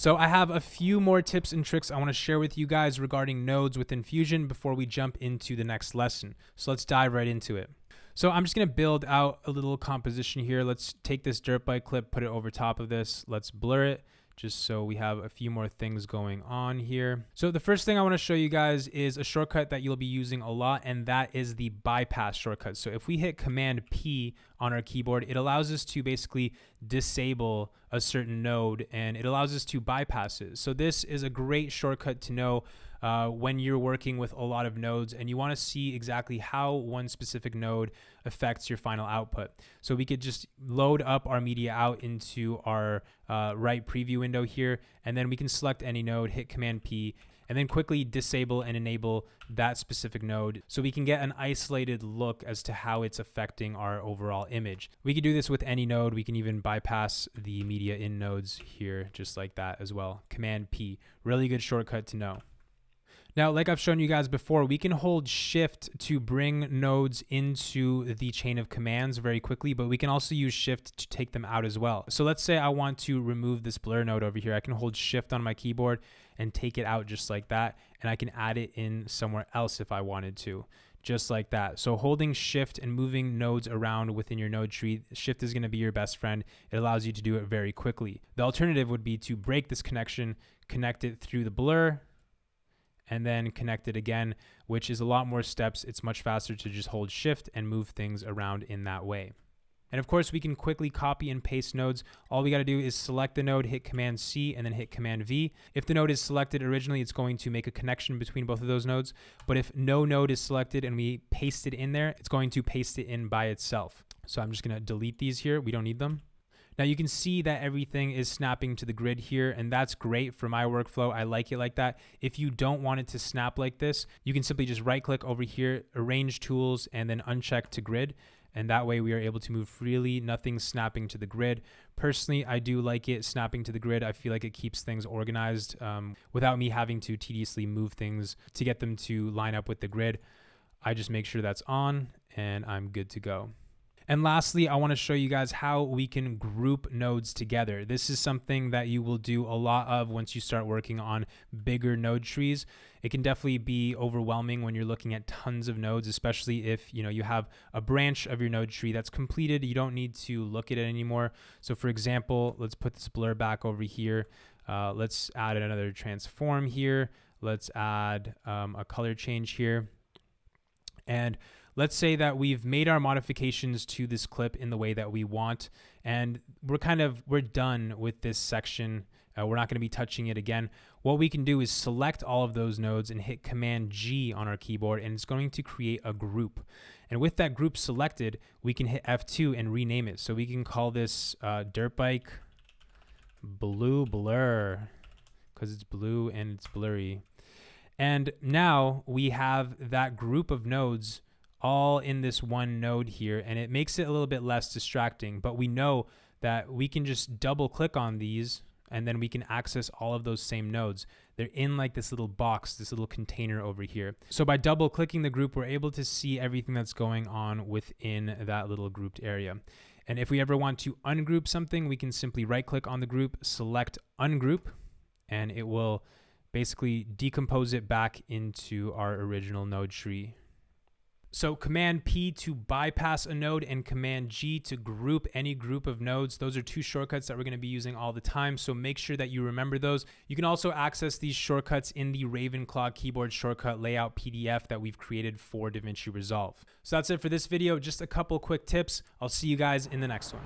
So I have a few more tips and tricks I want to share with you guys regarding nodes within Fusion before we jump into the next lesson. So let's dive right into it. So I'm just going to build out a little composition here. Let's take this dirt bike clip, put it over top of this. Let's blur it just so we have a few more things going on here. So the first thing I want to show you guys is a shortcut that you'll be using a lot, and that is the bypass shortcut. So if we hit Command P on our keyboard, it allows us to basically disable a certain node, and it allows us to bypass it. So this is a great shortcut to know when you're working with a lot of nodes and you want to see exactly how one specific node affects your final output. So we could just load up our media out into our right preview window here, and then we can select any node, hit Command P, and then quickly disable and enable that specific node so we can get an isolated look as to how it's affecting our overall image. We could do this with any node. We can even bypass the media in nodes here just like that as well. Command P, really good shortcut to know. Now, like I've shown you guys before, we can hold Shift to bring nodes into the chain of commands very quickly, but we can also use Shift to take them out as well. So let's say I want to remove this blur node over here. I can hold Shift on my keyboard and take it out just like that, and I can add it in somewhere else if I wanted to, just like that. So holding Shift and moving nodes around within your node tree, Shift is going to be your best friend. It allows you to do it very quickly. The alternative would be to break this connection, connect it through the blur, and then connect it again, which is a lot more steps. It's much faster to just hold Shift and move things around in that way. And of course, we can quickly copy and paste nodes. All we got to do is select the node, hit Command C, and then hit Command V. If the node is selected originally, it's going to make a connection between both of those nodes. But if no node is selected and we paste it in there, it's going to paste it in by itself. So I'm just going to delete these here. We don't need them. Now you can see that everything is snapping to the grid here, and that's great for my workflow. I like it like that. If you don't want it to snap like this, you can simply just right click over here, arrange tools, and then uncheck to grid. And that way we are able to move freely, nothing snapping to the grid. Personally, I do like it snapping to the grid. I feel like it keeps things organized without me having to tediously move things to get them to line up with the grid. I just make sure that's on and I'm good to go. And lastly, I want to show you guys how we can group nodes together. This is something that you will do a lot of once you start working on bigger node trees. It can definitely be overwhelming when you're looking at tons of nodes, especially if you have a branch of your node tree that's completed. You don't need to look at it anymore. So for example, let's put this blur back over here. Let's add another transform here. Let's add a color change here. And let's say that we've made our modifications to this clip in the way that we want, and we're done with this section. We're not going to be touching it again. What we can do is select all of those nodes and hit Command G on our keyboard, and it's going to create a group. And with that group selected, we can hit F2 and rename it. So we can call this dirt bike blue blur because it's blue and it's blurry. And now we have that group of nodes all in this one node here, and it makes it a little bit less distracting, but we know that we can just double click on these and then we can access all of those same nodes. They're in like this little box, this little container over here. So by double clicking the group, we're able to see everything that's going on within that little grouped area. And if we ever want to ungroup something, we can simply right click on the group, select ungroup, and it will basically decompose it back into our original node tree. So Command P to bypass a node and Command G to group any group of nodes. Those are two shortcuts that we're going to be using all the time. So make sure that you remember those. You can also access these shortcuts in the Ravenclaw keyboard shortcut layout PDF that we've created for DaVinci Resolve. So that's it for this video. Just a couple quick tips. I'll see you guys in the next one.